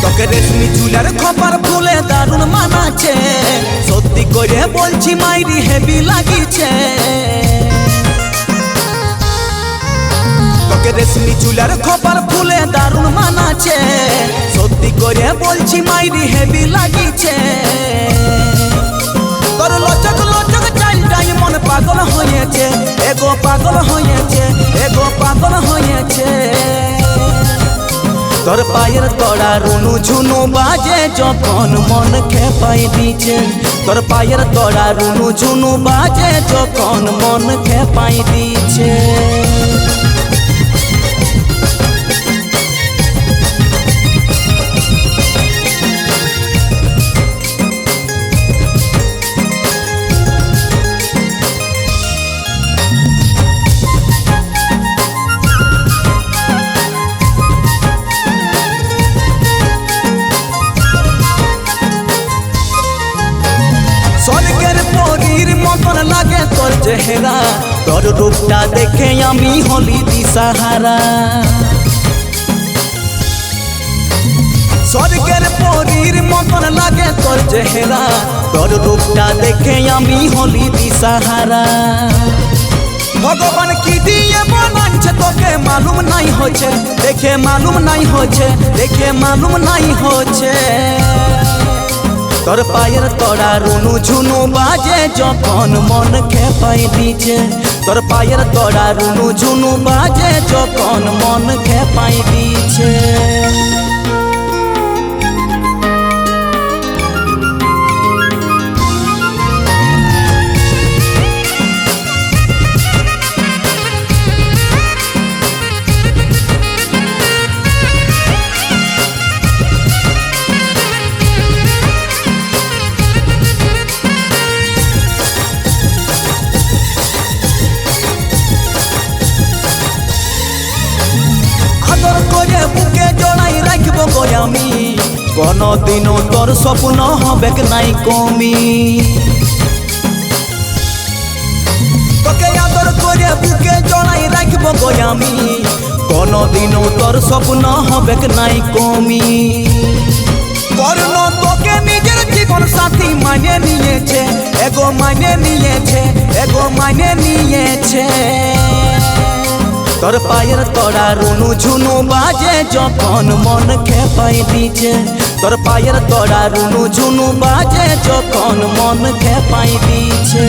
তোকে রেশমি চুলার খপার ফুলে দারুণ মানাচ্ছে, সত্যি করে বলছি মাইরি হেভি লাগিছে। তোকে রেশমি চুলার খপার ফুলে দারুণ মানাচ্ছে, সত্যি করে বলছি মাইরি হেভি লাগিছে। তোর লচক লচক চালটাই মন পাগল হয়েছে, এগো পাগল হয়েছে, এগো পাগল হয়েছে। তোর পায়ের তড়া রুনু ঝুনু বাজে যখন মন খেপাই দিছে, তোর পায়ের তড়া রুনু ঝুনু বাজে যখন মন খেপাই দিছে। স্বর্গের পরীর মতন লাগে তোর চেহারা, তোর রূপটা দেখে আমি হলি দিশাহারা। স্বর্গের পরীর মতন লাগে তোর চেহারা, তোর রূপটা দেখে আমি হলি দিশাহারা। ভগবান কি দিয়ে বানাচ্ছে তোকে মালুম নাই হচ্ছে, দেখে মালুম নাই হচ্ছে, দেখে মালুম নাই হচ্ছে। তোর পায়ের তড়া রুনু ঝুনু বাজে যখন মন খেপাই দিছে, তোর পায়ের তড়া রুনু ঝুনু বাজে যখন মন খেপাই দিছে। আদর করে বুকে জড়াই রাখবো গো আমি, কোনদিনও তোর স্বপ্ন হবে নাই কমি। তোকে আদর করে বুকে জড়াই রাখবো গো আমি, কোনদিনও তোর স্বপ্ন হবে নাই কমি। কর্ণ তোকে নিজের জীবন সাথী মানে নিয়েছে, এগো মানে নিয়েছে, এগো মানে নিয়েছে। তোর পায়ের তড়া রুনু ঝুনু বাজে যখন মন খেপাই দিছে, তোর পায়ের তড়া রুনু ঝুনু বাজে যখন মন খেপাই দিছে।